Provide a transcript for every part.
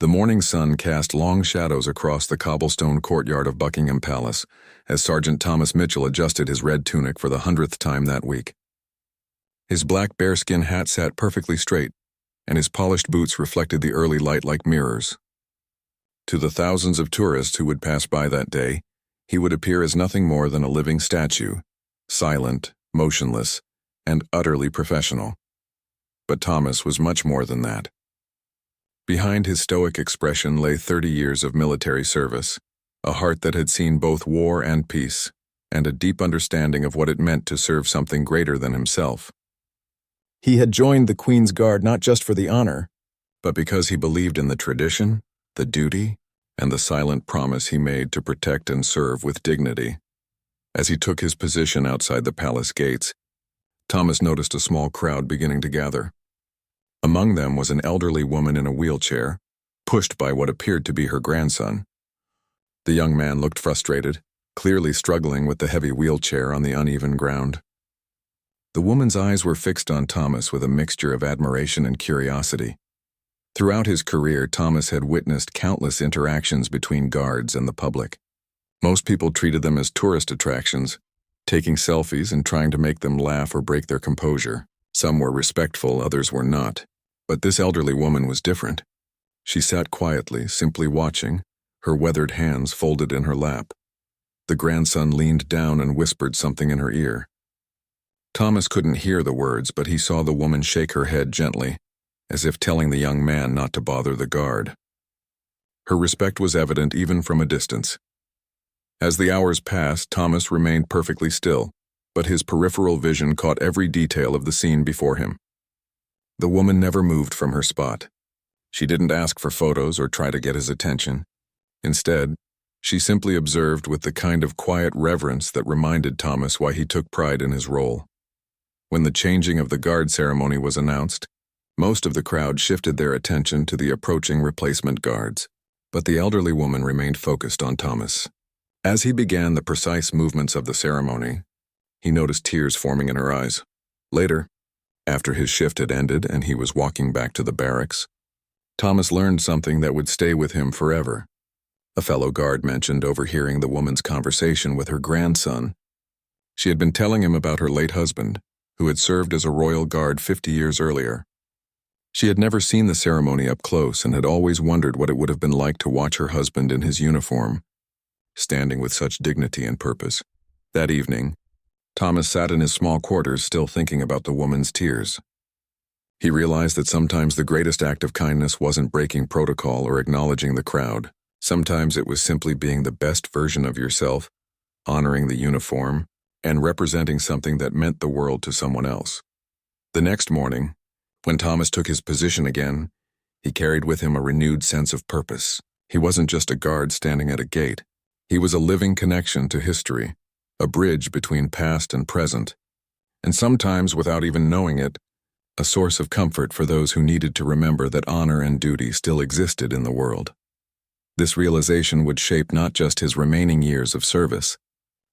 The morning sun cast long shadows across the cobblestone courtyard of Buckingham Palace as Sergeant Thomas Mitchell adjusted his red tunic for the 100th time that week. His black bearskin hat sat perfectly straight, and his polished boots reflected the early light like mirrors. To the thousands of tourists who would pass by that day, he would appear as nothing more than a living statue, silent, motionless, and utterly professional. But Thomas was much more than that. Behind his stoic expression lay 30 years of military service, a heart that had seen both war and peace, and a deep understanding of what it meant to serve something greater than himself. He had joined the Queen's Guard not just for the honor, but because he believed in the tradition, the duty, and the silent promise he made to protect and serve with dignity. As he took his position outside the palace gates, Thomas noticed a small crowd beginning to gather. Among them was an elderly woman in a wheelchair, pushed by what appeared to be her grandson. The young man looked frustrated, clearly struggling with the heavy wheelchair on the uneven ground. The woman's eyes were fixed on Thomas with a mixture of admiration and curiosity. Throughout his career, Thomas had witnessed countless interactions between guards and the public. Most people treated them as tourist attractions, taking selfies and trying to make them laugh or break their composure. Some were respectful, others were not. But this elderly woman was different. She sat quietly, simply watching, her weathered hands folded in her lap. The grandson leaned down and whispered something in her ear. Thomas couldn't hear the words, but he saw the woman shake her head gently, as if telling the young man not to bother the guard. Her respect was evident even from a distance. As the hours passed, Thomas remained perfectly still, but his peripheral vision caught every detail of the scene before him. The woman never moved from her spot. She didn't ask for photos or try to get his attention. Instead, she simply observed with the kind of quiet reverence that reminded Thomas why he took pride in his role. When the changing of the guard ceremony was announced, most of the crowd shifted their attention to the approaching replacement guards, but the elderly woman remained focused on Thomas. As he began the precise movements of the ceremony, he noticed tears forming in her eyes. Later, after his shift had ended and he was walking back to the barracks, Thomas learned something that would stay with him forever. A fellow guard mentioned overhearing the woman's conversation with her grandson. She had been telling him about her late husband, who had served as a royal guard 50 years earlier. She had never seen the ceremony up close and had always wondered what it would have been like to watch her husband in his uniform, standing with such dignity and purpose. That evening, Thomas sat in his small quarters still thinking about the woman's tears. He realized that sometimes the greatest act of kindness wasn't breaking protocol or acknowledging the crowd. Sometimes it was simply being the best version of yourself, honoring the uniform, and representing something that meant the world to someone else. The next morning, when Thomas took his position again, he carried with him a renewed sense of purpose. He wasn't just a guard standing at a gate. He was a living connection to history, a bridge between past and present, and sometimes, without even knowing it, a source of comfort for those who needed to remember that honor and duty still existed in the world. This realization would shape not just his remaining years of service,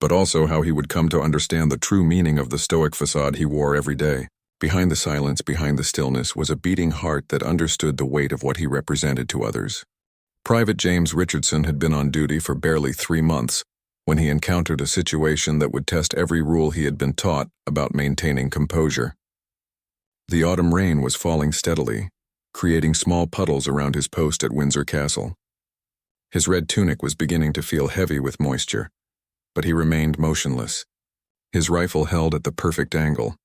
but also how he would come to understand the true meaning of the Stoic facade he wore every day. Behind the silence, behind the stillness, was a beating heart that understood the weight of what he represented to others. Private James Richardson had been on duty for barely 3 months when he encountered a situation that would test every rule he had been taught about maintaining composure. The autumn rain was falling steadily, creating small puddles around his post at Windsor Castle. His red tunic was beginning to feel heavy with moisture, but he remained motionless, his rifle held at the perfect angle.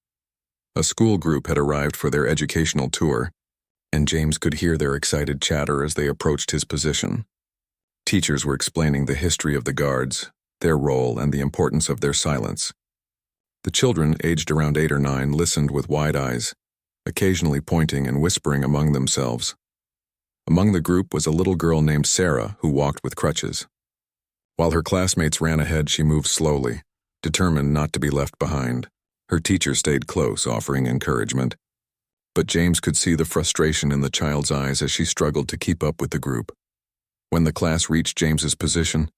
A school group had arrived for their educational tour, and James could hear their excited chatter as they approached his position. Teachers were explaining the history of the guards, their role, and the importance of their silence. The children, aged around 8 or 9, listened with wide eyes, occasionally pointing and whispering among themselves. Among the group was a little girl named Sarah who walked with crutches. While her classmates ran ahead, she moved slowly, determined not to be left behind. Her teacher stayed close, offering encouragement. But James could see the frustration in the child's eyes as she struggled to keep up with the group. When the class reached James's position,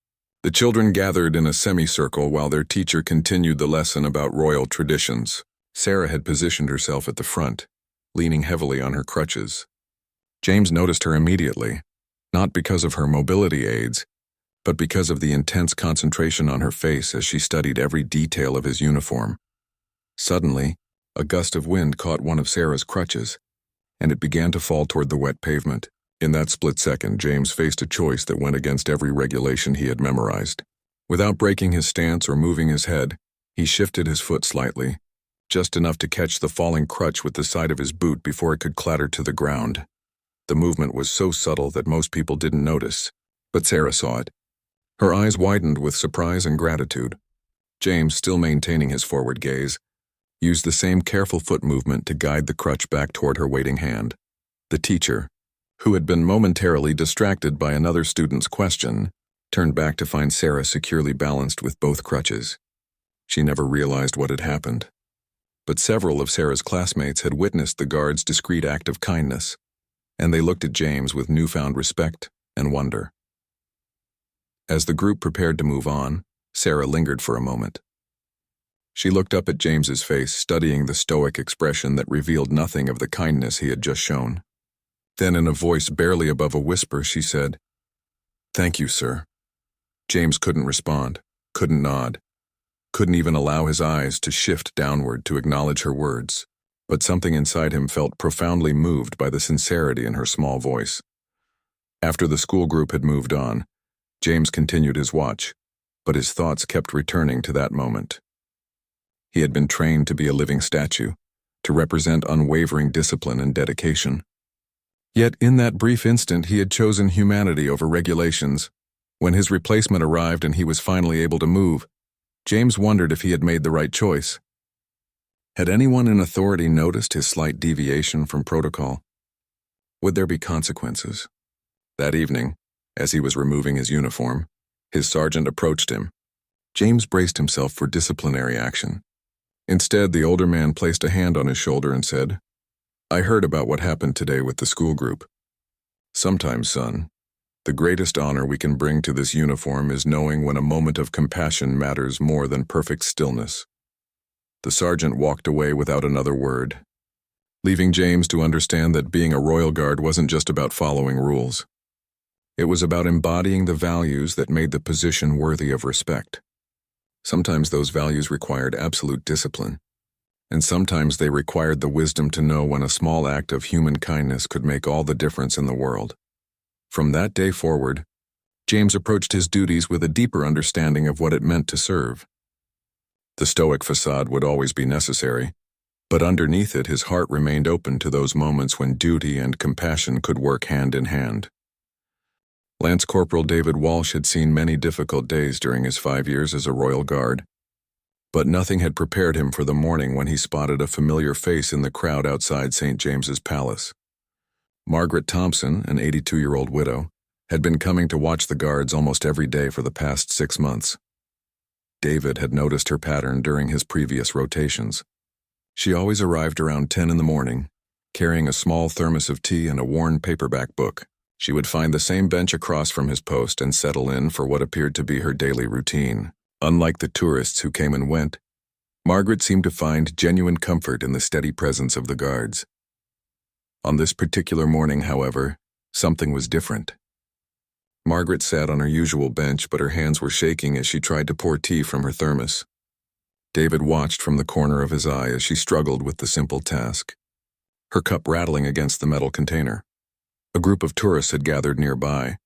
the children gathered in a semicircle while their teacher continued the lesson about royal traditions. Sarah had positioned herself at the front, leaning heavily on her crutches. James noticed her immediately, not because of her mobility aids, but because of the intense concentration on her face as she studied every detail of his uniform. Suddenly, a gust of wind caught one of Sarah's crutches, and it began to fall toward the wet pavement. In that split second, James faced a choice that went against every regulation he had memorized. Without breaking his stance or moving his head, he shifted his foot slightly, just enough to catch the falling crutch with the side of his boot before it could clatter to the ground. The movement was so subtle that most people didn't notice, but Sarah saw it. Her eyes widened with surprise and gratitude. James, still maintaining his forward gaze, used the same careful foot movement to guide the crutch back toward her waiting hand. The teacher, who had been momentarily distracted by another student's question, turned back to find Sarah securely balanced with both crutches. She never realized what had happened, but several of Sarah's classmates had witnessed the guard's discreet act of kindness, and they looked at James with newfound respect and wonder. As the group prepared to move on, Sarah lingered for a moment. She looked up at James's face, studying the stoic expression that revealed nothing of the kindness he had just shown. Then, in a voice barely above a whisper, she said, "Thank you, sir." James couldn't respond, couldn't nod, couldn't even allow his eyes to shift downward to acknowledge her words, but something inside him felt profoundly moved by the sincerity in her small voice. After the school group had moved on, James continued his watch, but his thoughts kept returning to that moment. He had been trained to be a living statue, to represent unwavering discipline and dedication. Yet in that brief instant he had chosen humanity over regulations. When his replacement arrived and he was finally able to move, James wondered if he had made the right choice. Had anyone in authority noticed his slight deviation from protocol? Would there be consequences? That evening, as he was removing his uniform, his sergeant approached him. James braced himself for disciplinary action. Instead, the older man placed a hand on his shoulder and said, "I heard about what happened today with the school group. Sometimes, son, the greatest honor we can bring to this uniform is knowing when a moment of compassion matters more than perfect stillness." The sergeant walked away without another word, leaving James to understand that being a royal guard wasn't just about following rules. It was about embodying the values that made the position worthy of respect. Sometimes those values required absolute discipline, and sometimes they required the wisdom to know when a small act of human kindness could make all the difference in the world. From that day forward, James approached his duties with a deeper understanding of what it meant to serve. The Stoic facade would always be necessary, but underneath it his heart remained open to those moments when duty and compassion could work hand in hand. Lance Corporal David Walsh had seen many difficult days during his 5 years as a Royal Guard, but nothing had prepared him for the morning when he spotted a familiar face in the crowd outside St. James's Palace. Margaret Thompson, an 82-year-old widow, had been coming to watch the guards almost every day for the past 6 months. David had noticed her pattern during his previous rotations. She always arrived around 10 in the morning, carrying a small thermos of tea and a worn paperback book. She would find the same bench across from his post and settle in for what appeared to be her daily routine. Unlike the tourists who came and went, Margaret seemed to find genuine comfort in the steady presence of the guards. On this particular morning, however, something was different. Margaret sat on her usual bench, but her hands were shaking as she tried to pour tea from her thermos. David watched from the corner of his eye as she struggled with the simple task, her cup rattling against the metal container. A group of tourists had gathered nearby,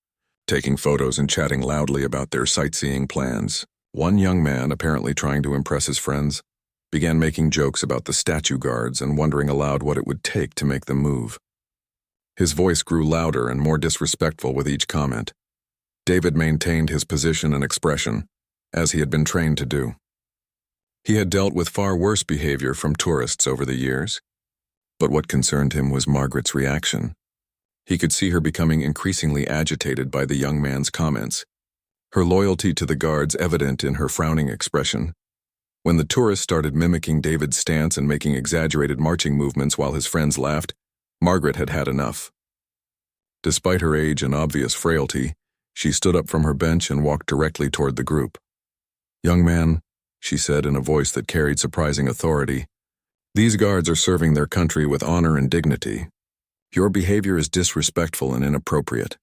taking photos and chatting loudly about their sightseeing plans. One young man, apparently trying to impress his friends, began making jokes about the statue guards and wondering aloud what it would take to make them move. His voice grew louder and more disrespectful with each comment. David maintained his position and expression, as he had been trained to do. He had dealt with far worse behavior from tourists over the years, but what concerned him was Margaret's reaction. He could see her becoming increasingly agitated by the young man's comments, her loyalty to the guards evident in her frowning expression. When the tourist started mimicking David's stance and making exaggerated marching movements while his friends laughed, Margaret had had enough. Despite her age and obvious frailty, she stood up from her bench and walked directly toward the group. "Young man," she said in a voice that carried surprising authority, "these guards are serving their country with honor and dignity. Your behavior is disrespectful and inappropriate.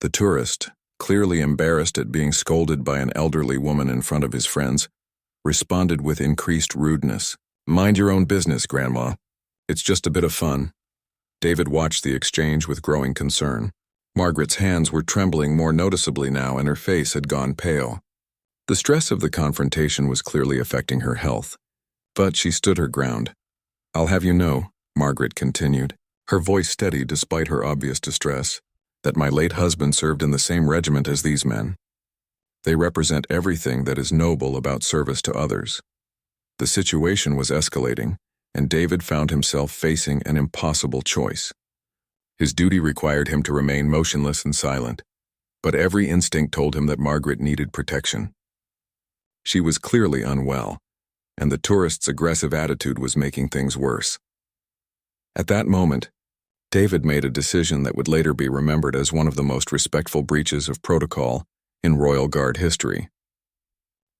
The tourist, clearly embarrassed at being scolded by an elderly woman in front of his friends, responded with increased rudeness. "Mind your own business, Grandma. It's just a bit of fun." David watched the exchange with growing concern. Margaret's hands were trembling more noticeably now, and her face had gone pale. The stress of the confrontation was clearly affecting her health, but she stood her ground. "I'll have you know," Margaret continued, her voice steady despite her obvious distress, "that my late husband served in the same regiment as these men. They represent everything that is noble about service to others." The situation was escalating, and David found himself facing an impossible choice. His duty required him to remain motionless and silent, but every instinct told him that Margaret needed protection. She was clearly unwell, and the tourist's aggressive attitude was making things worse. At that moment, David made a decision that would later be remembered as one of the most respectful breaches of protocol in Royal Guard history.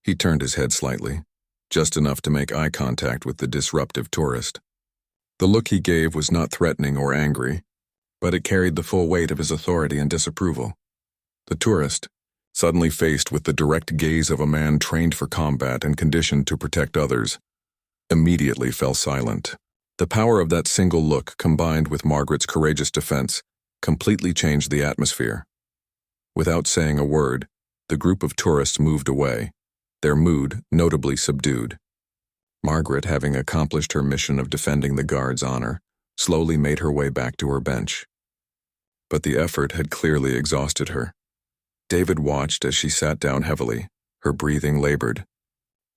He turned his head slightly, just enough to make eye contact with the disruptive tourist. The look he gave was not threatening or angry, but it carried the full weight of his authority and disapproval. The tourist, suddenly faced with the direct gaze of a man trained for combat and conditioned to protect others, immediately fell silent. The power of that single look, combined with Margaret's courageous defense, completely changed the atmosphere. Without saying a word, the group of tourists moved away, their mood notably subdued. Margaret, having accomplished her mission of defending the guard's honor, slowly made her way back to her bench. But the effort had clearly exhausted her. David watched as she sat down heavily, her breathing labored.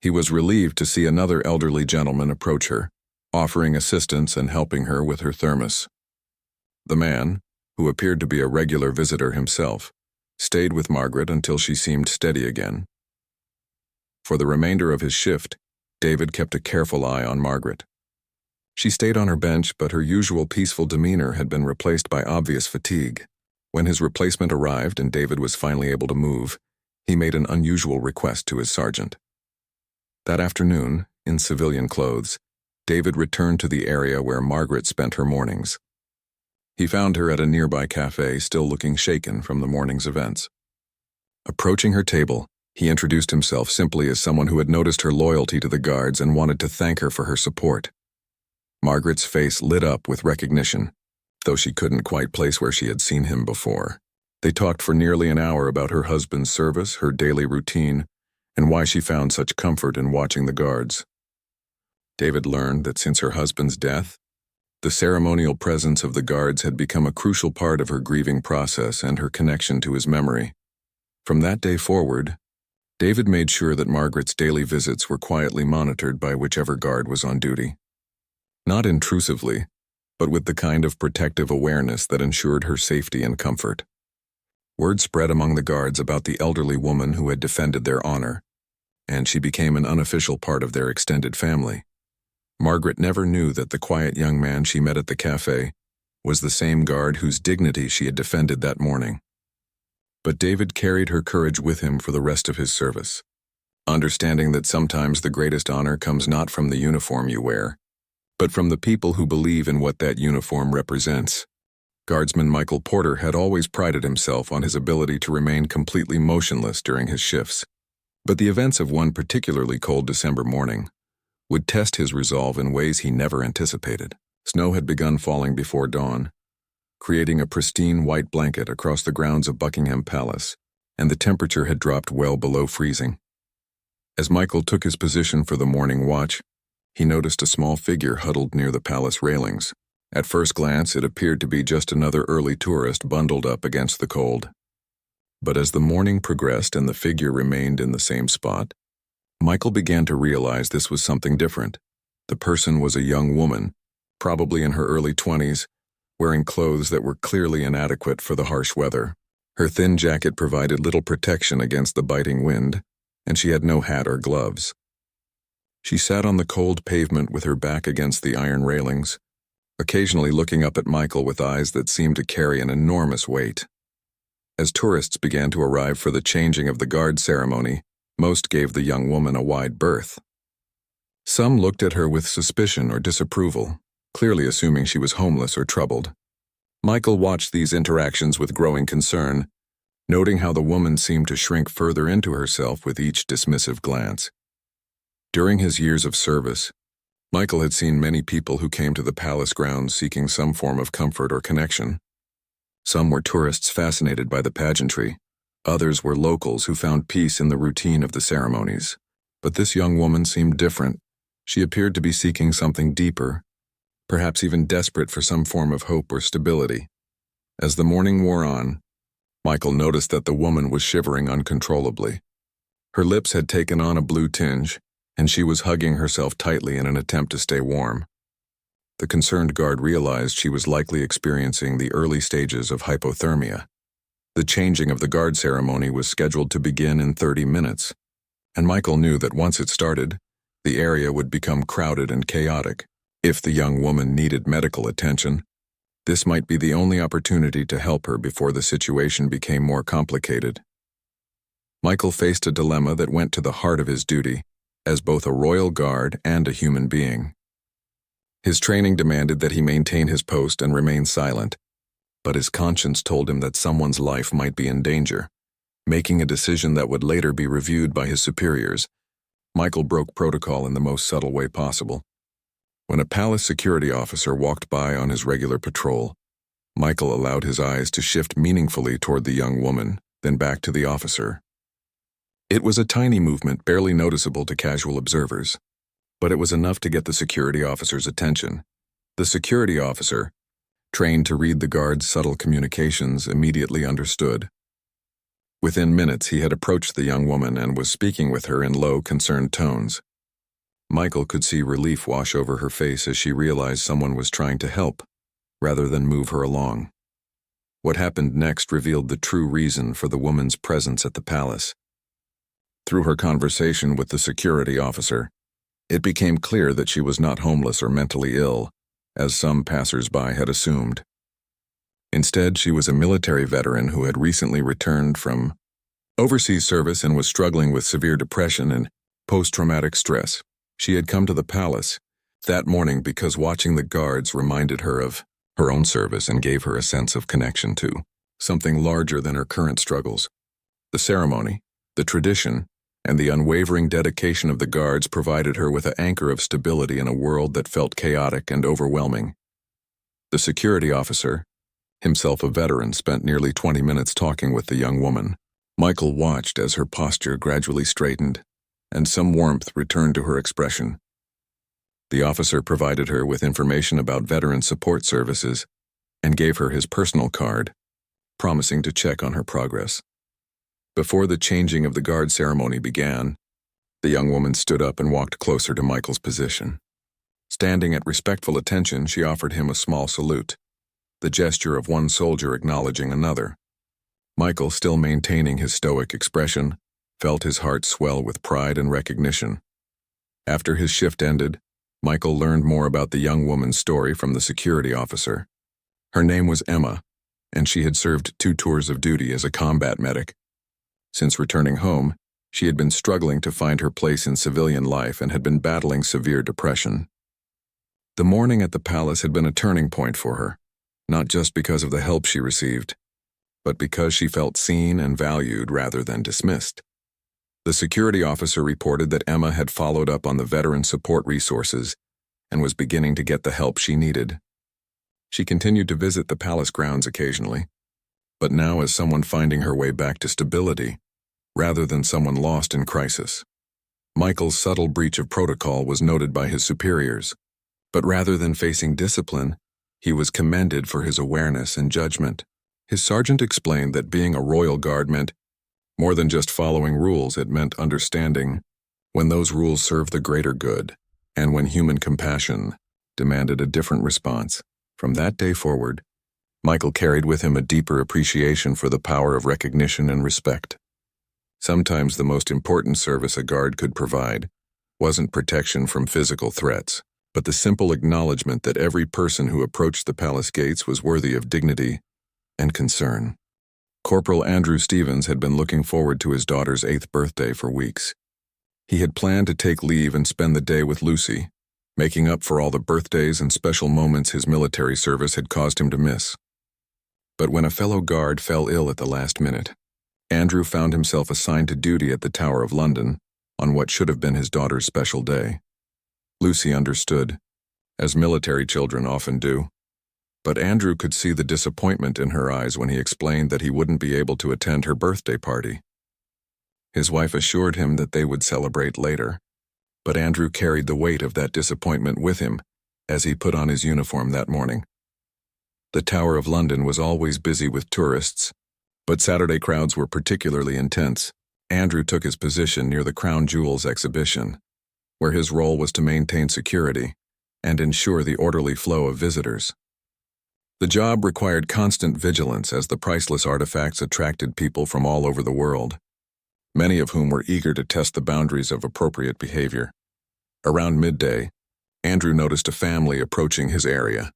He was relieved to see another elderly gentleman approach her, offering assistance and helping her with her thermos. The man, who appeared to be a regular visitor himself, stayed with Margaret until she seemed steady again. For the remainder of his shift, David kept a careful eye on Margaret. She stayed on her bench, but her usual peaceful demeanor had been replaced by obvious fatigue. When his replacement arrived and David was finally able to move, he made an unusual request to his sergeant. That afternoon, in civilian clothes, David returned to the area where Margaret spent her mornings. He found her at a nearby cafe, still looking shaken from the morning's events. Approaching her table, he introduced himself simply as someone who had noticed her loyalty to the guards and wanted to thank her for her support. Margaret's face lit up with recognition, though she couldn't quite place where she had seen him before. They talked for nearly an hour about her husband's service, her daily routine, and why she found such comfort in watching the guards. David learned that since her husband's death, the ceremonial presence of the guards had become a crucial part of her grieving process and her connection to his memory. From that day forward, David made sure that Margaret's daily visits were quietly monitored by whichever guard was on duty. Not intrusively, but with the kind of protective awareness that ensured her safety and comfort. Word spread among the guards about the elderly woman who had defended their honor, and she became an unofficial part of their extended family. Margaret never knew that the quiet young man she met at the cafe was the same guard whose dignity she had defended that morning. But David carried her courage with him for the rest of his service, understanding that sometimes the greatest honor comes not from the uniform you wear, but from the people who believe in what that uniform represents. Guardsman Michael Porter had always prided himself on his ability to remain completely motionless during his shifts, but the events of one particularly cold December morning would test his resolve in ways he never anticipated. Snow had begun falling before dawn, creating a pristine white blanket across the grounds of Buckingham Palace, and the temperature had dropped well below freezing. As Michael took his position for the morning watch, he noticed a small figure huddled near the palace railings. At first glance, it appeared to be just another early tourist bundled up against the cold. But as the morning progressed and the figure remained in the same spot, Michael began to realize this was something different. The person was a young woman, probably in her early 20s, wearing clothes that were clearly inadequate for the harsh weather. Her thin jacket provided little protection against the biting wind, and she had no hat or gloves. She sat on the cold pavement with her back against the iron railings, occasionally looking up at Michael with eyes that seemed to carry an enormous weight. As tourists began to arrive for the changing of the guard ceremony, most gave the young woman a wide berth. Some looked at her with suspicion or disapproval, clearly assuming she was homeless or troubled. Michael watched these interactions with growing concern, noting how the woman seemed to shrink further into herself with each dismissive glance. During his years of service, Michael had seen many people who came to the palace grounds seeking some form of comfort or connection. Some were tourists fascinated by the pageantry. Others were locals who found peace in the routine of the ceremonies. But this young woman seemed different. She appeared to be seeking something deeper, perhaps even desperate for some form of hope or stability. As the morning wore on, Michael noticed that the woman was shivering uncontrollably. Her lips had taken on a blue tinge, and she was hugging herself tightly in an attempt to stay warm. The concerned guard realized she was likely experiencing the early stages of hypothermia. The changing of the guard ceremony was scheduled to begin in 30 minutes, and Michael knew that once it started, the area would become crowded and chaotic. If the young woman needed medical attention, this might be the only opportunity to help her before the situation became more complicated. Michael faced a dilemma that went to the heart of his duty, as both a royal guard and a human being. His training demanded that he maintain his post and remain silent, but his conscience told him that someone's life might be in danger. Making a decision that would later be reviewed by his superiors, Michael broke protocol in the most subtle way possible. When a palace security officer walked by on his regular patrol, Michael allowed his eyes to shift meaningfully toward the young woman, then back to the officer. It was a tiny movement, barely noticeable to casual observers, but it was enough to get the security officer's attention. The security officer, trained to read the guard's subtle communications, immediately understood. Within minutes, he had approached the young woman and was speaking with her in low, concerned tones. Michael could see relief wash over her face as she realized someone was trying to help, rather than move her along. What happened next revealed the true reason for the woman's presence at the palace. Through her conversation with the security officer, it became clear that she was not homeless or mentally ill, as some passers-by had assumed. Instead, she was a military veteran who had recently returned from overseas service and was struggling with severe depression and post-traumatic stress. She had come to the palace that morning because watching the guards reminded her of her own service and gave her a sense of connection to something larger than her current struggles. The ceremony, the tradition, and the unwavering dedication of the guards provided her with an anchor of stability in a world that felt chaotic and overwhelming. The security officer, himself a veteran, spent nearly 20 minutes talking with the young woman. Michael watched as her posture gradually straightened, and some warmth returned to her expression. The officer provided her with information about veteran support services and gave her his personal card, promising to check on her progress. Before the changing of the guard ceremony began, the young woman stood up and walked closer to Michael's position. Standing at respectful attention, she offered him a small salute, the gesture of one soldier acknowledging another. Michael, still maintaining his stoic expression, felt his heart swell with pride and recognition. After his shift ended, Michael learned more about the young woman's story from the security officer. Her name was Emma, and she had served 2 tours of duty as a combat medic. Since returning home, she had been struggling to find her place in civilian life and had been battling severe depression. The morning at the palace had been a turning point for her, not just because of the help she received, but because she felt seen and valued rather than dismissed. The security officer reported that Emma had followed up on the veteran support resources and was beginning to get the help she needed. She continued to visit the palace grounds occasionally, but now as someone finding her way back to stability, rather than someone lost in crisis. Michael's subtle breach of protocol was noted by his superiors, but rather than facing discipline, he was commended for his awareness and judgment. His sergeant explained that being a royal guard meant more than just following rules. It meant understanding when those rules serve the greater good, and when human compassion demanded a different response. From that day forward, Michael carried with him a deeper appreciation for the power of recognition and respect. Sometimes the most important service a guard could provide wasn't protection from physical threats, but the simple acknowledgement that every person who approached the palace gates was worthy of dignity and concern. Corporal Andrew Stevens had been looking forward to his daughter's 8th birthday for weeks. He had planned to take leave and spend the day with Lucy, making up for all the birthdays and special moments his military service had caused him to miss. But when a fellow guard fell ill at the last minute, Andrew found himself assigned to duty at the Tower of London on what should have been his daughter's special day. Lucy understood, as military children often do, but Andrew could see the disappointment in her eyes when he explained that he wouldn't be able to attend her birthday party. His wife assured him that they would celebrate later, but Andrew carried the weight of that disappointment with him as he put on his uniform that morning. The Tower of London was always busy with tourists, but Saturday crowds were particularly intense. Andrew took his position near the Crown Jewels exhibition, where his role was to maintain security and ensure the orderly flow of visitors. The job required constant vigilance as the priceless artifacts attracted people from all over the world, many of whom were eager to test the boundaries of appropriate behavior. Around midday, Andrew noticed a family approaching his area.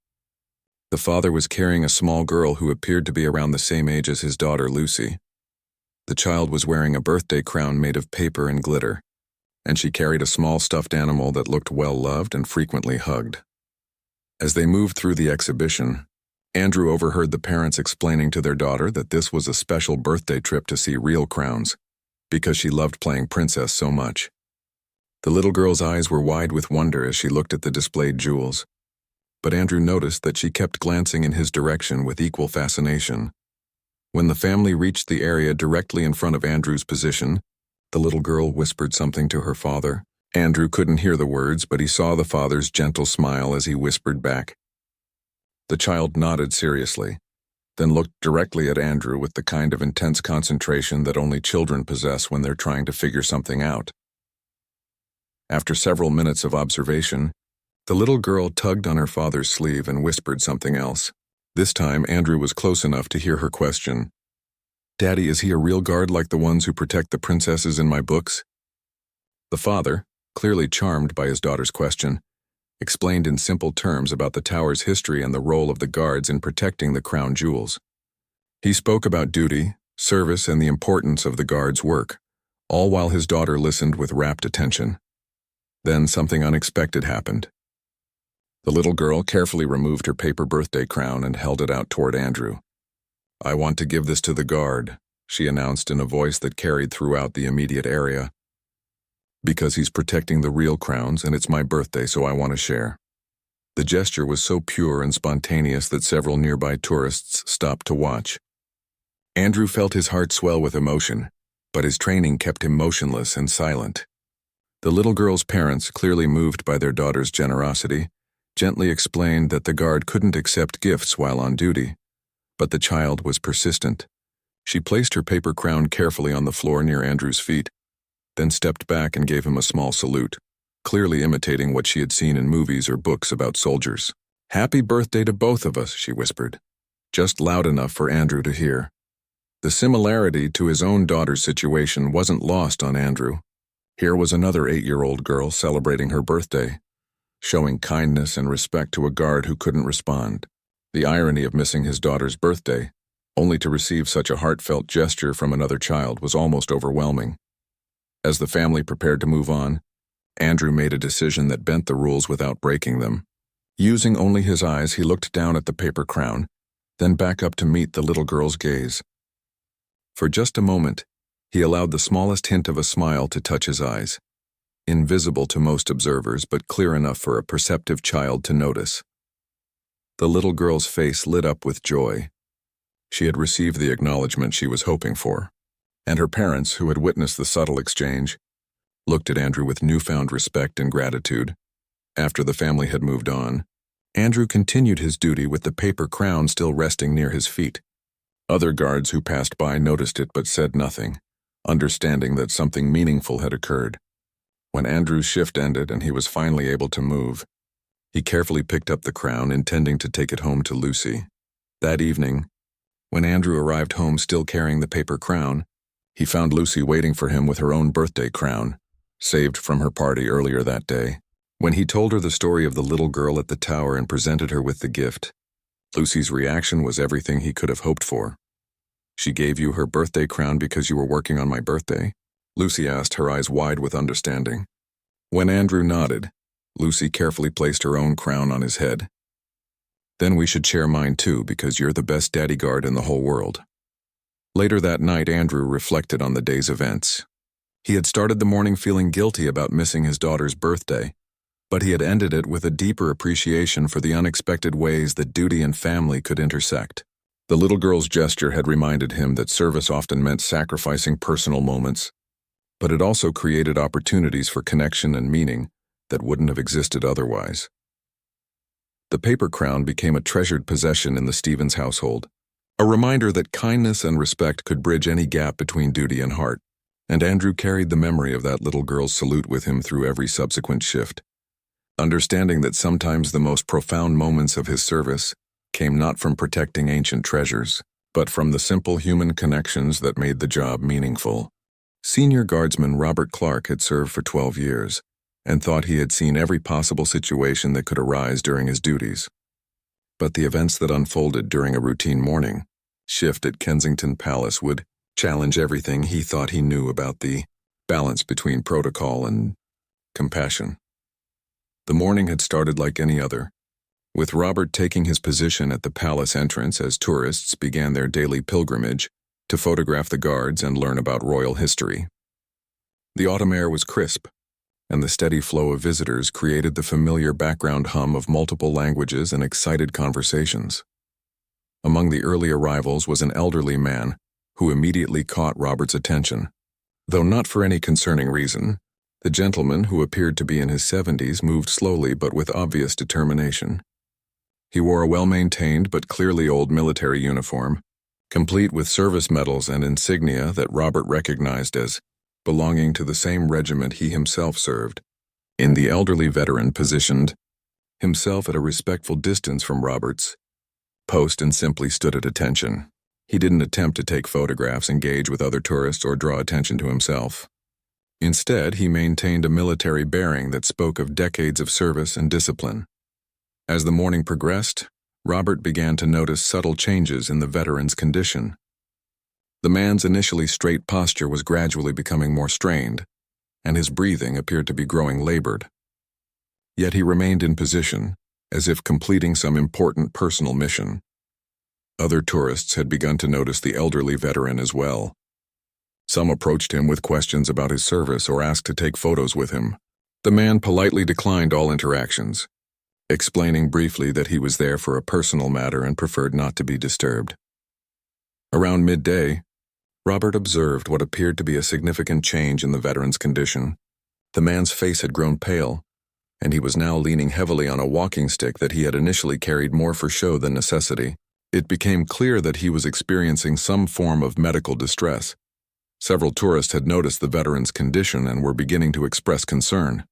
The father was carrying a small girl who appeared to be around the same age as his daughter Lucy. The child was wearing a birthday crown made of paper and glitter, and she carried a small stuffed animal that looked well-loved and frequently hugged. As they moved through the exhibition, Andrew overheard the parents explaining to their daughter that this was a special birthday trip to see real crowns, because she loved playing princess so much. The little girl's eyes were wide with wonder as she looked at the displayed jewels, but Andrew noticed that she kept glancing in his direction with equal fascination. When the family reached the area directly in front of Andrew's position, the little girl whispered something to her father. Andrew couldn't hear the words, but he saw the father's gentle smile as he whispered back. The child nodded seriously, then looked directly at Andrew with the kind of intense concentration that only children possess when they're trying to figure something out. After several minutes of observation, the little girl tugged on her father's sleeve and whispered something else. This time, Andrew was close enough to hear her question. "Daddy, is he a real guard like the ones who protect the princesses in my books?" The father, clearly charmed by his daughter's question, explained in simple terms about the tower's history and the role of the guards in protecting the crown jewels. He spoke about duty, service, and the importance of the guards' work, all while his daughter listened with rapt attention. Then something unexpected happened. The little girl carefully removed her paper birthday crown and held it out toward Andrew. "I want to give this to the guard," she announced in a voice that carried throughout the immediate area. "Because he's protecting the real crowns, and it's my birthday, so I want to share." The gesture was so pure and spontaneous that several nearby tourists stopped to watch. Andrew felt his heart swell with emotion, but his training kept him motionless and silent. The little girl's parents, clearly moved by their daughter's generosity, gently explained that the guard couldn't accept gifts while on duty, but the child was persistent. She placed her paper crown carefully on the floor near Andrew's feet, then stepped back and gave him a small salute, clearly imitating what she had seen in movies or books about soldiers. "Happy birthday to both of us," she whispered, just loud enough for Andrew to hear. The similarity to his own daughter's situation wasn't lost on Andrew. Here was another 8-year-old girl celebrating her birthday, showing kindness and respect to a guard who couldn't respond. The irony of missing his daughter's birthday, only to receive such a heartfelt gesture from another child, was almost overwhelming. As the family prepared to move on, Andrew made a decision that bent the rules without breaking them. Using only his eyes, he looked down at the paper crown, then back up to meet the little girl's gaze. For just a moment, he allowed the smallest hint of a smile to touch his eyes, invisible to most observers but clear enough for a perceptive child to notice. The little girl's face lit up with joy. She had received the acknowledgement she was hoping for, and her parents, who had witnessed the subtle exchange, looked at Andrew with newfound respect and gratitude. After the family had moved on, Andrew continued his duty with the paper crown still resting near his feet. Other guards who passed by noticed it but said nothing, understanding that something meaningful had occurred. When Andrew's shift ended and he was finally able to move, he carefully picked up the crown, intending to take it home to Lucy. That evening, when Andrew arrived home still carrying the paper crown, he found Lucy waiting for him with her own birthday crown, saved from her party earlier that day. When he told her the story of the little girl at the tower and presented her with the gift, Lucy's reaction was everything he could have hoped for. "She gave you her birthday crown because you were working on my birthday?" Lucy asked, her eyes wide with understanding. When Andrew nodded, Lucy carefully placed her own crown on his head. "Then we should share mine too, because you're the best daddy guard in the whole world." Later that night, Andrew reflected on the day's events. He had started the morning feeling guilty about missing his daughter's birthday, but he had ended it with a deeper appreciation for the unexpected ways that duty and family could intersect. The little girl's gesture had reminded him that service often meant sacrificing personal moments, but it also created opportunities for connection and meaning that wouldn't have existed otherwise. The paper crown became a treasured possession in the Stevens household, a reminder that kindness and respect could bridge any gap between duty and heart, and Andrew carried the memory of that little girl's salute with him through every subsequent shift, understanding that sometimes the most profound moments of his service came not from protecting ancient treasures, but from the simple human connections that made the job meaningful. Senior Guardsman Robert Clark had served for 12 years and thought he had seen every possible situation that could arise during his duties. But the events that unfolded during a routine morning shift at Kensington Palace would challenge everything he thought he knew about the balance between protocol and compassion. The morning had started like any other, with Robert taking his position at the palace entrance as tourists began their daily pilgrimage to photograph the guards and learn about royal history. The autumn air was crisp, and the steady flow of visitors created the familiar background hum of multiple languages and excited conversations. Among the early arrivals was an elderly man who immediately caught Robert's attention. Though not for any concerning reason, the gentleman, who appeared to be in his 70s, moved slowly but with obvious determination. He wore a well-maintained but clearly old military uniform, complete with service medals and insignia that Robert recognized as belonging to the same regiment he himself served. The elderly veteran positioned himself at a respectful distance from Robert's post and simply stood at attention. He didn't attempt to take photographs, engage with other tourists, or draw attention to himself. Instead, he maintained a military bearing that spoke of decades of service and discipline. As the morning progressed, Robert began to notice subtle changes in the veteran's condition. The man's initially straight posture was gradually becoming more strained, and his breathing appeared to be growing labored. Yet he remained in position, as if completing some important personal mission. Other tourists had begun to notice the elderly veteran as well. Some approached him with questions about his service or asked to take photos with him. The man politely declined all interactions, explaining briefly that he was there for a personal matter and preferred not to be disturbed. Around midday, Robert observed what appeared to be a significant change in the veteran's condition. The man's face had grown pale, and he was now leaning heavily on a walking stick that he had initially carried more for show than necessity. It became clear that he was experiencing some form of medical distress. Several tourists had noticed the veteran's condition and were beginning to express concern.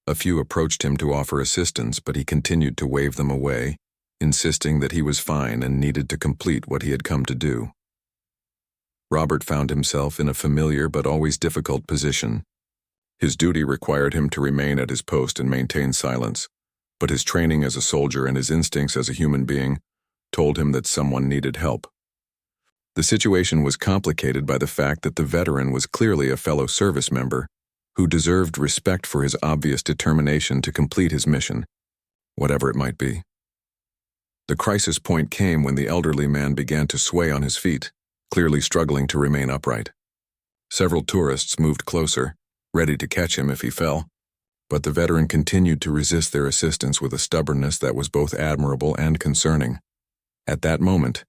A few approached him to offer assistance, but he continued to wave them away, insisting that he was fine and needed to complete what he had come to do. Robert found himself in a familiar but always difficult position. His duty required him to remain at his post and maintain silence, but his training as a soldier and his instincts as a human being told him that someone needed help. The situation was complicated by the fact that the veteran was clearly a fellow service member who deserved respect for his obvious determination to complete his mission, whatever it might be. The crisis point came when the elderly man began to sway on his feet, clearly struggling to remain upright. Several tourists moved closer, ready to catch him if he fell, but the veteran continued to resist their assistance with a stubbornness that was both admirable and concerning. At that moment,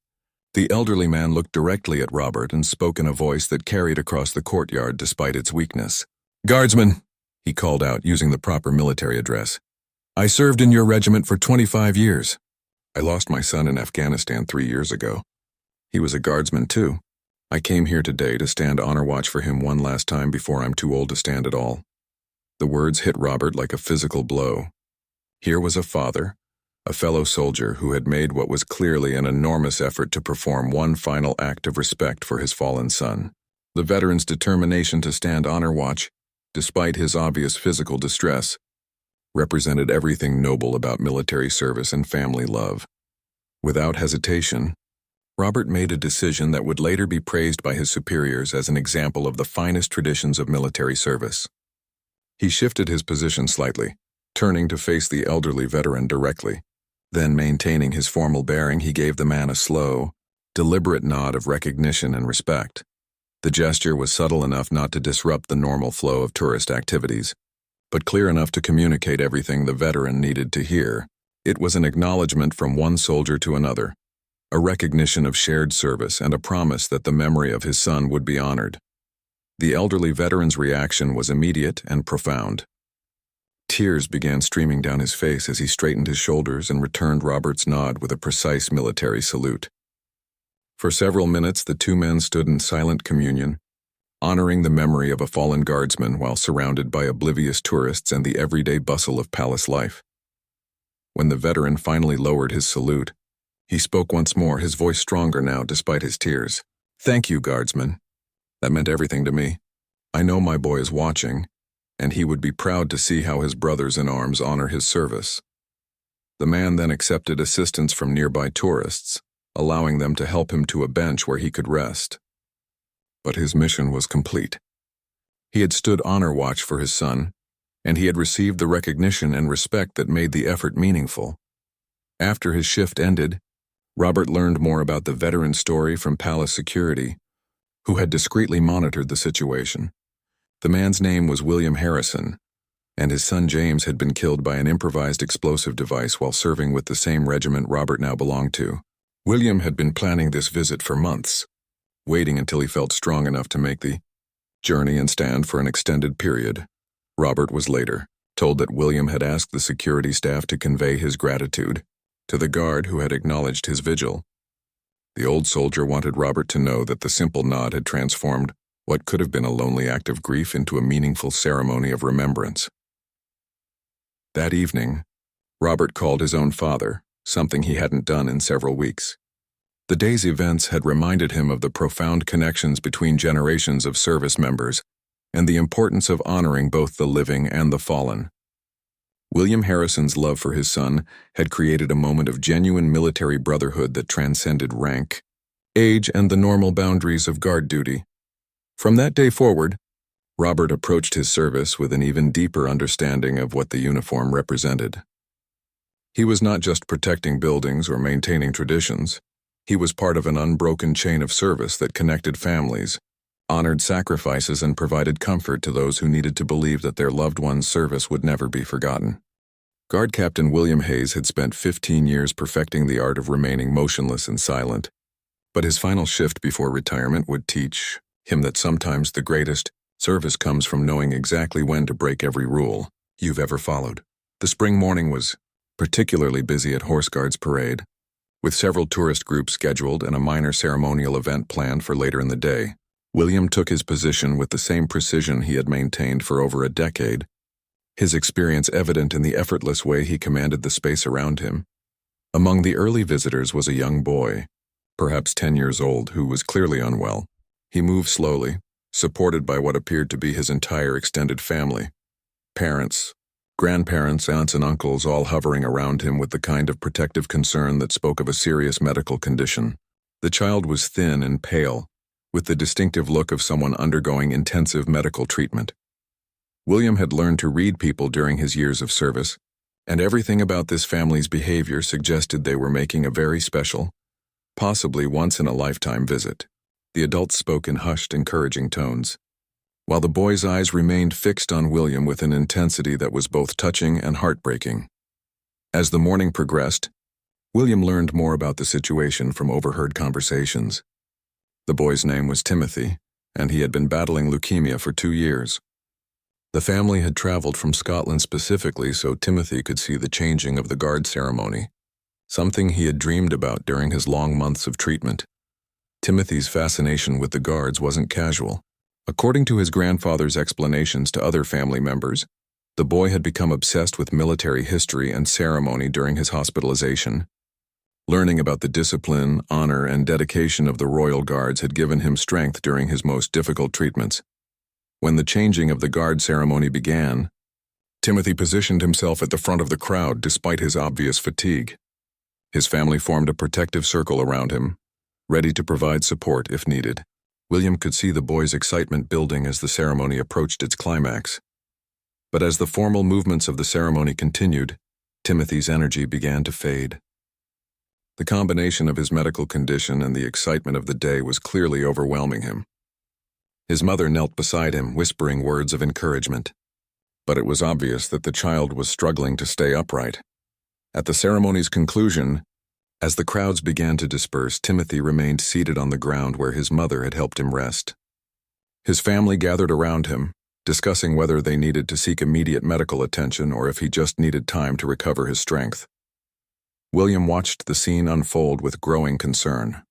the elderly man looked directly at Robert and spoke in a voice that carried across the courtyard despite its weakness. "Guardsman," he called out using the proper military address, "I served in your regiment for 25 years. I lost my son in Afghanistan 3 years ago. He was a guardsman too. I came here today to stand honor watch for him one last time before I'm too old to stand at all." The words hit Robert like a physical blow. Here was a father, a fellow soldier who had made what was clearly an enormous effort to perform one final act of respect for his fallen son. The veteran's determination to stand honor watch, despite his obvious physical distress, represented everything noble about military service and family love. Without hesitation, Robert made a decision that would later be praised by his superiors as an example of the finest traditions of military service. He shifted his position slightly, turning to face the elderly veteran directly. Then, maintaining his formal bearing, he gave the man a slow, deliberate nod of recognition and respect. The gesture was subtle enough not to disrupt the normal flow of tourist activities, but clear enough to communicate everything the veteran needed to hear. It was an acknowledgement from one soldier to another, a recognition of shared service and a promise that the memory of his son would be honored. The elderly veteran's reaction was immediate and profound. Tears began streaming down his face as he straightened his shoulders and returned Robert's nod with a precise military salute. For several minutes, the two men stood in silent communion, honoring the memory of a fallen guardsman while surrounded by oblivious tourists and the everyday bustle of palace life. When the veteran finally lowered his salute, he spoke once more, his voice stronger now despite his tears. "Thank you, guardsman. That meant everything to me. I know my boy is watching, and he would be proud to see how his brothers in arms honor his service." The man then accepted assistance from nearby tourists, allowing them to help him to a bench where he could rest. But his mission was complete. He had stood honor watch for his son, and he had received the recognition and respect that made the effort meaningful. After his shift ended, Robert learned more about the veteran's story from palace security, who had discreetly monitored the situation. The man's name was William Harrison, and his son James had been killed by an improvised explosive device while serving with the same regiment Robert now belonged to. William had been planning this visit for months, waiting until he felt strong enough to make the journey and stand for an extended period. Robert was later told that William had asked the security staff to convey his gratitude to the guard who had acknowledged his vigil. The old soldier wanted Robert to know that the simple nod had transformed what could have been a lonely act of grief into a meaningful ceremony of remembrance. That evening, Robert called his own father, something he hadn't done in several weeks. The day's events had reminded him of the profound connections between generations of service members and the importance of honoring both the living and the fallen. William Harrison's love for his son had created a moment of genuine military brotherhood that transcended rank, age, and the normal boundaries of guard duty. From that day forward, Robert approached his service with an even deeper understanding of what the uniform represented. He was not just protecting buildings or maintaining traditions. He was part of an unbroken chain of service that connected families, honored sacrifices, and provided comfort to those who needed to believe that their loved one's service would never be forgotten. Guard Captain William Hayes had spent 15 years perfecting the art of remaining motionless and silent, but his final shift before retirement would teach him that sometimes the greatest service comes from knowing exactly when to break every rule you've ever followed. The spring morning was particularly busy at Horse Guards Parade, with several tourist groups scheduled and a minor ceremonial event planned for later in the day. William took his position with the same precision he had maintained for over a decade, his experience evident in the effortless way he commanded the space around him. Among the early visitors was a young boy, perhaps 10 years old, who was clearly unwell. He moved slowly, supported by what appeared to be his entire extended family. Parents, grandparents, aunts, and uncles all hovering around him with the kind of protective concern that spoke of a serious medical condition. The child was thin and pale, with the distinctive look of someone undergoing intensive medical treatment. William had learned to read people during his years of service, and everything about this family's behavior suggested they were making a very special, possibly once-in-a-lifetime visit. The adults spoke in hushed, encouraging tones, while the boy's eyes remained fixed on William with an intensity that was both touching and heartbreaking. As the morning progressed, William learned more about the situation from overheard conversations. The boy's name was Timothy, and he had been battling leukemia for 2 years. The family had traveled from Scotland specifically so Timothy could see the changing of the guard ceremony, something he had dreamed about during his long months of treatment. Timothy's fascination with the guards wasn't casual. According to his grandfather's explanations to other family members, the boy had become obsessed with military history and ceremony during his hospitalization. Learning about the discipline, honor, and dedication of the royal guards had given him strength during his most difficult treatments. When the changing of the guard ceremony began, Timothy positioned himself at the front of the crowd despite his obvious fatigue. His family formed a protective circle around him, ready to provide support if needed. William could see the boy's excitement building as the ceremony approached its climax. But as the formal movements of the ceremony continued, Timothy's energy began to fade. The combination of his medical condition and the excitement of the day was clearly overwhelming him. His mother knelt beside him, whispering words of encouragement. But it was obvious that the child was struggling to stay upright. At the ceremony's conclusion, as the crowds began to disperse, Timothy remained seated on the ground where his mother had helped him rest. His family gathered around him, discussing whether they needed to seek immediate medical attention or if he just needed time to recover his strength. William watched the scene unfold with growing concern.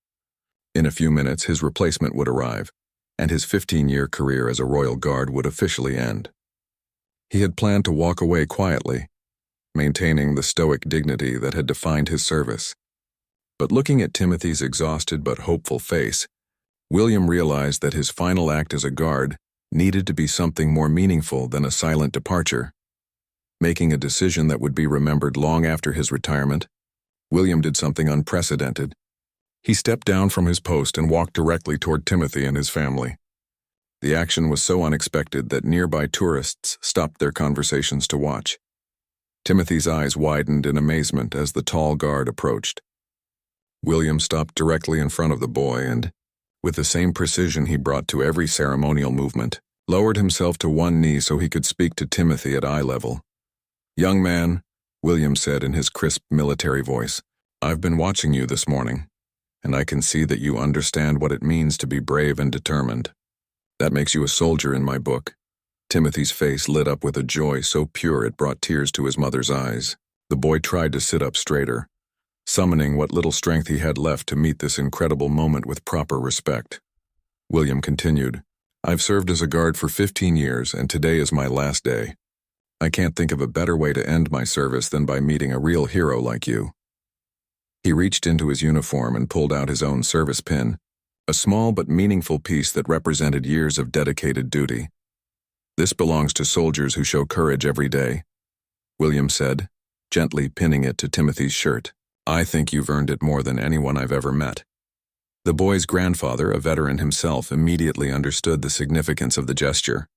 In a few minutes, his replacement would arrive, and his 15-year career as a royal guard would officially end. He had planned to walk away quietly, maintaining the stoic dignity that had defined his service. But looking at Timothy's exhausted but hopeful face, William realized that his final act as a guard needed to be something more meaningful than a silent departure. Making a decision that would be remembered long after his retirement, William did something unprecedented. He stepped down from his post and walked directly toward Timothy and his family. The action was so unexpected that nearby tourists stopped their conversations to watch. Timothy's eyes widened in amazement as the tall guard approached. William stopped directly in front of the boy and, with the same precision he brought to every ceremonial movement, lowered himself to one knee so he could speak to Timothy at eye level. "Young man," William said in his crisp military voice, "I've been watching you this morning, and I can see that you understand what it means to be brave and determined. That makes you a soldier in my book." Timothy's face lit up with a joy so pure it brought tears to his mother's eyes. The boy tried to sit up straighter, summoning what little strength he had left to meet this incredible moment with proper respect. William continued, "I've served as a guard for 15 years, and today is my last day. I can't think of a better way to end my service than by meeting a real hero like you." He reached into his uniform and pulled out his own service pin, a small but meaningful piece that represented years of dedicated duty. "This belongs to soldiers who show courage every day," William said, gently pinning it to Timothy's shirt. "I think you've earned it more than anyone I've ever met." The boy's grandfather, a veteran himself, immediately understood the significance of the gesture.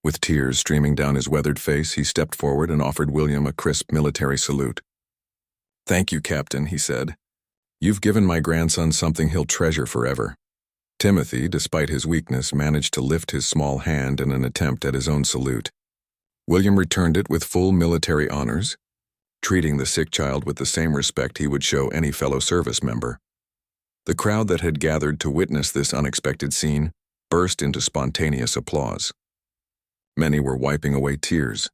With tears streaming down his weathered face, he stepped forward and offered William a crisp military salute. "Thank you, Captain," he said. "You've given my grandson something he'll treasure forever." Timothy, despite his weakness, managed to lift his small hand in an attempt at his own salute. William returned it with full military honors, treating the sick child with the same respect he would show any fellow service member. The crowd that had gathered to witness this unexpected scene burst into spontaneous applause. Many were wiping away tears,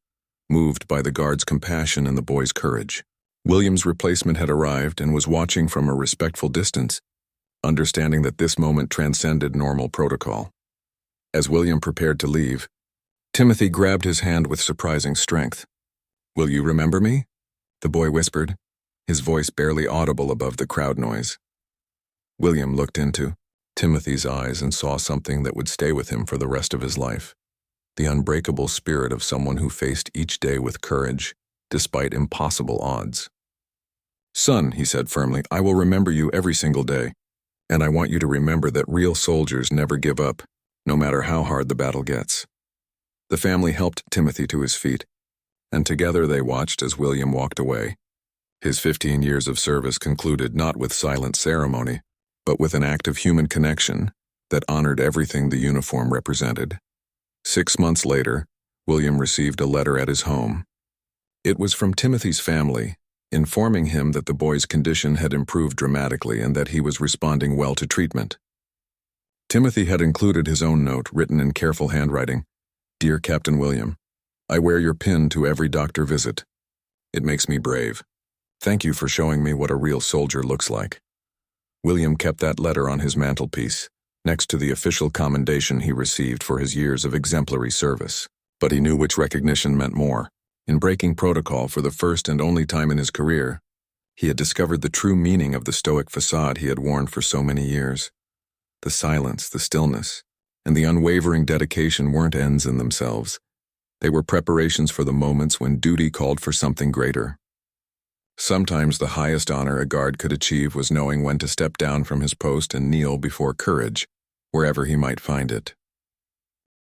moved by the guard's compassion and the boy's courage. William's replacement had arrived and was watching from a respectful distance, understanding that this moment transcended normal protocol. As William prepared to leave, Timothy grabbed his hand with surprising strength. "Will you remember me?" the boy whispered, his voice barely audible above the crowd noise. William looked into Timothy's eyes and saw something that would stay with him for the rest of his life. The unbreakable spirit of someone who faced each day with courage, despite impossible odds. "Son," he said firmly, "I will remember you every single day, and I want you to remember that real soldiers never give up, no matter how hard the battle gets." The family helped Timothy to his feet, and together they watched as William walked away. His 15 years of service concluded not with silent ceremony, but with an act of human connection that honored everything the uniform represented. 6 months later, William received a letter at his home. It was from Timothy's family, informing him that the boy's condition had improved dramatically and that he was responding well to treatment. Timothy had included his own note, written in careful handwriting. "Dear Captain William, I wear your pin to every doctor visit. It makes me brave. Thank you for showing me what a real soldier looks like." William kept that letter on his mantelpiece, next to the official commendation he received for his years of exemplary service. But he knew which recognition meant more. In breaking protocol for the first and only time in his career, he had discovered the true meaning of the Stoic facade he had worn for so many years. The silence, the stillness, and the unwavering dedication weren't ends in themselves. They were preparations for the moments when duty called for something greater. Sometimes the highest honor a guard could achieve was knowing when to step down from his post and kneel before courage, wherever he might find it.